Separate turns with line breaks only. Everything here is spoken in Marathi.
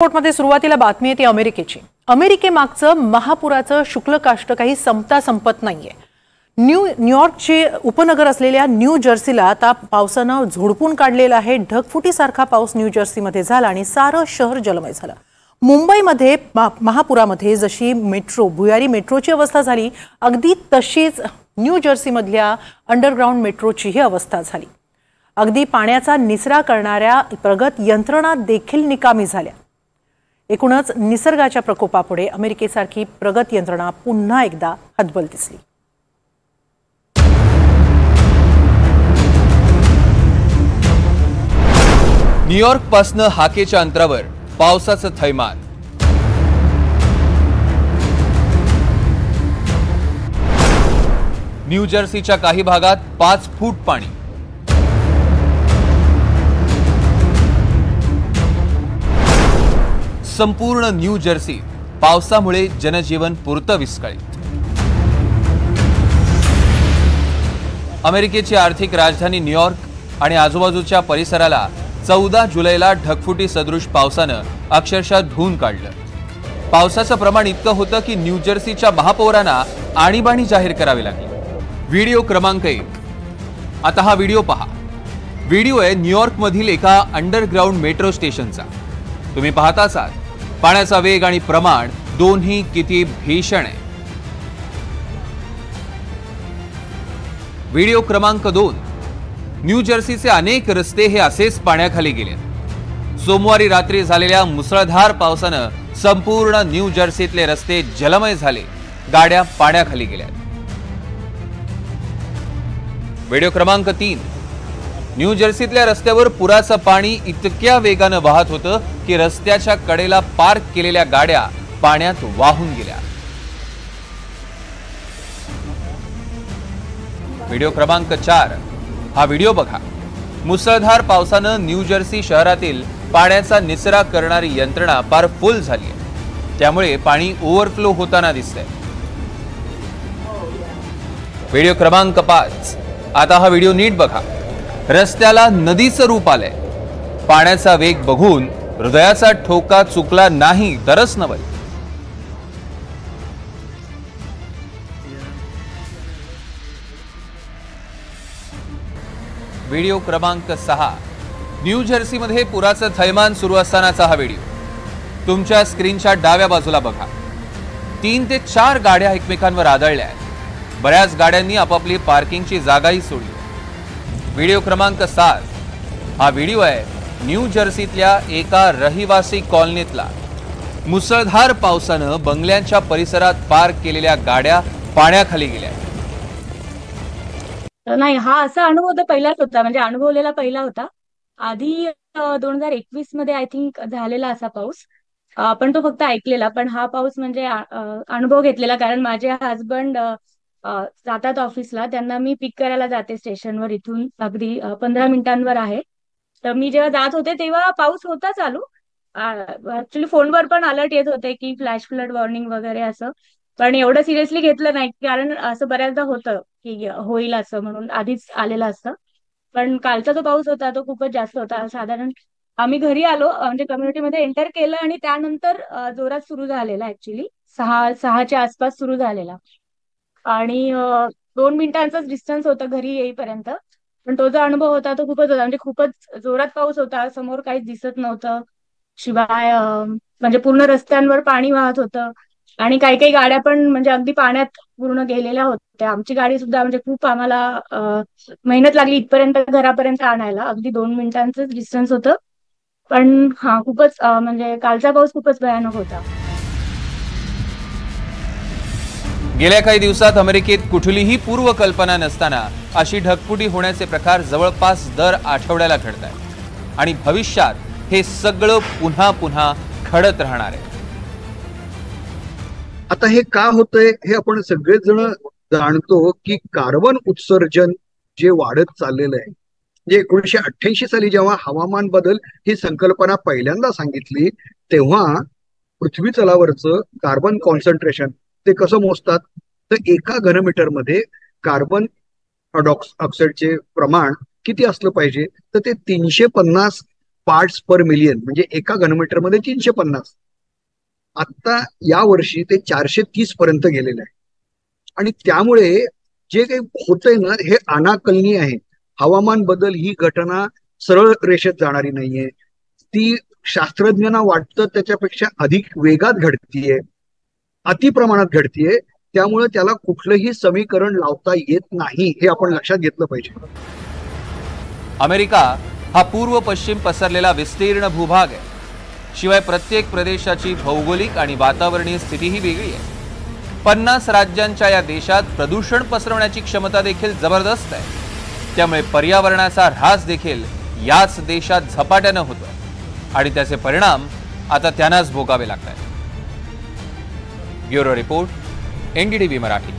मध्ये सुरुवातीला बातमी आहे ती अमेरिकेची. अमेरिकेमागचं महापुराचं शुक्लकाष्ट काही संपत नाहीये. न्यूयॉर्कची उपनगर असलेल्या न्यू जर्सीला आता पावसानं झोडपून काढलेलं आहे. ढगफुटीसारखा पाऊस न्यू जर्सीमध्ये झाला आणि सारं शहर जलमय झालं. मुंबईमध्ये महापुरामध्ये जशी भुयारी मेट्रोची अवस्था झाली, अगदी तशीच न्यू जर्सीमधल्या अंडरग्राऊंड मेट्रोचीही अवस्था झाली. अगदी पाण्याचा निचरा करणाऱ्या प्रगत यंत्रणा देखील निकामी झाल्या. एकूणच निसर्गाच्या प्रकोपापुढे अमेरिकेसारखी प्रगत यंत्रणा पुन्हा एकदा हतबल दिसली.
न्यूयॉर्क पासनं हाकेच्या अंतरावर पावसाचं थैमान. न्यू जर्सीच्या काही भागात 5 फूट पाणी. संपूर्ण न्यू जर्सी पावसामुळे जनजीवन पुरतं विस्कळीत. अमेरिकेची आर्थिक राजधानी न्यूयॉर्क आणि आजूबाजूच्या परिसराला 14 जुलैला ढगफुटी सदृश पावसानं अक्षरशः धुवून काढलं. पावसाचं प्रमाण इतकं होतं की न्यू जर्सीच्या महापौरांना आणीबाणी जाहीर करावी लागली. व्हिडिओ क्रमांक 1. आता हा व्हिडिओ पहा. व्हिडिओ आहे न्यूयॉर्क मधील एका अंडरग्राऊंड मेट्रो स्टेशनचा. तुम्ही पाहता असाल पाण्याचा वेग आणि प्रमाण दोन्ही किती भीषण आहे. व्हिडिओ क्रमांक 2. न्यू जर्सीचे अनेक रस्ते हे असेच पाण्याखाली गेले. सोमवारी रात्री झालेल्या मुसळधार पावसानं संपूर्ण न्यू जर्सीतले रस्ते जलमय झाले. गाड्या पाण्याखाली गेल्या. व्हिडिओ क्रमांक 3. न्यू जर्सीतल्या रस्त्यावर पुराचं पाणी इतक्या वेगानं वाहत होतं की रस्त्याच्या कडेला पार्क केलेल्या गाड्या पाण्यात वाहून गेल्या. व्हिडिओ क्रमांक 4. हा व्हिडिओ बघा. मुसळधार पावसानं न्यू जर्सी शहरातील पाण्याचा निचरा करणारी यंत्रणा पार फुल झाली आहे. त्यामुळे पाणी ओव्हरफ्लो होताना दिसतंय. व्हिडिओ क्रमांक 5. आता हा व्हिडिओ नीट बघा. रस्त्याला नदीचं रूप आलंय. पाण्याचा वेग बघून हृदयाचा ठोका चुकला नाही तरच नवल. व्हिडिओ क्रमांक 6. न्यू जर्सीमध्ये पुराचं थैमान सुरू असतानाचा हा व्हिडिओ. तुमच्या स्क्रीनच्या डाव्या बाजूला बघा. 3 ते 4 गाड्या एकमेकांवर आदळल्या आहेत. बऱ्याच गाड्यांनी आपापली पार्किंगची जागाही सोडली. व्हिडिओ क्रमांक 7. हा व्हिडिओ आहे न्यू जर्सीतल्या एका रहिवासी कॉलनीतला. मुसळधार पावसानं बंगल्यांच्या परिसरात पार्क केलेल्या गाड्या पाण्याखाली गेल्या.
नाही, हा असा अनुभव तर पहिलाच होता, म्हणजे अनुभवलेला पहिला होता. आधी 2021 मध्ये आय थिंक झालेला असा पाऊस, पण तो फक्त ऐकलेला. पण हा पाऊस म्हणजे अनुभव घेतलेला, कारण माझे हसबंड जातात ऑफिसला. त्यांना मी पिक करायला जाते स्टेशनवर. इथून अगदी 15 मिनिटांवर आहे. तर मी जेव्हा जात होते तेव्हा पाऊस होता चालू. ऍक्च्युली फोनवर पण अलर्ट येत होते की फ्लॅश फ्लड वॉर्निंग वगैरे असं. पण एवढं सिरियसली घेतलं नाही, कारण असं बऱ्याचदा होतं की होईल असं म्हणून आधीच आलेलं असतं. पण कालचा जो पाऊस होता तो खूपच जास्त होता. साधारण आम्ही घरी आलो, म्हणजे कम्युनिटीमध्ये एंटर केलं आणि त्यानंतर जोरात सुरू झालेला. ऍक्च्युली 6च्या आसपास सुरू झालेला आणि 2 मिनिटांचाच डिस्टन्स होतं घरी येईपर्यंत. पण तो जो अनुभव होता तो खूपच होता, म्हणजे खूपच जोरात पाऊस होता. समोर काहीच दिसत नव्हतं. शिवाय म्हणजे पूर्ण रस्त्यांवर पाणी वाहत होतं आणि काही काही गाड्या पण म्हणजे अगदी पाण्यात पूर्ण गेलेल्या होत्या. आमची गाडी सुद्धा म्हणजे खूप आम्हाला मेहनत लागली इथपर्यंत घरापर्यंत आणायला. अगदी 2 मिनिटांचंच डिस्टन्स होतं. पण हा खूपच म्हणजे कालचा पाऊस खूपच भयानक होता.
गेल्या काही दिवसात अमेरिकेत कुठलीही पूर्वकल्पना नसताना अशी ढगफुटी होण्याचे प्रकार जवळपास दर आठवड्याला घडत आहेत आणि भविष्यात हे सगळं पुन्हा पुन्हा घडत राहणार आहे.
आता हे का होतंय हे आपण सगळेच जण जाणतो की कार्बन उत्सर्जन जे वाढत चाललेलं आहे. जे 1988 साली जेव्हा हवामान बदल ही संकल्पना पहिल्यांदा सांगितली, तेव्हा पृथ्वी तलावरचं कार्बन कॉन्सन्ट्रेशन ते कसं मोजतात, तर एका घनमीटर मध्ये कार्बन ऑक्साईडचे प्रमाण किती असलं पाहिजे, तर ते 350 पार्ट्स पर मिलियन, म्हणजे एका घनमीटरमध्ये 350. आता या वर्षी ते 430 पर्यंत गेलेलं आहे. आणि त्यामुळे जे काही होतंय ना हे अनाकलनीय आहे. हवामान बदल ही घटना सरळ रेषेत जाणारी नाहीये. ती शास्त्रज्ञांना वाटतं त्याच्यापेक्षा अधिक वेगात घडतीये, अतिप्रमाणात घडतीये. त्यामुळे त्याला कुठलंही समीकरण लावता येत नाही, हे आपण लक्षात घेतलं पाहिजे.
अमेरिका हा पूर्व पश्चिम पसरलेला विस्तीर्ण भूभाग आहे. शिवाय प्रत्येक प्रदेशाची भौगोलिक आणि वातावरणीय स्थितीही वेगळी आहे. 50 राज्यांच्या या देशात प्रदूषण पसरवण्याची क्षमता देखील जबरदस्त आहे. त्यामुळे पर्यावरणाचा ऱ्हास देखील याच देशात झपाट्यानं होतोय आणि त्याचे परिणाम आता त्यांनाच भोगावे लागतात. Bureau report, NDTV Marathi.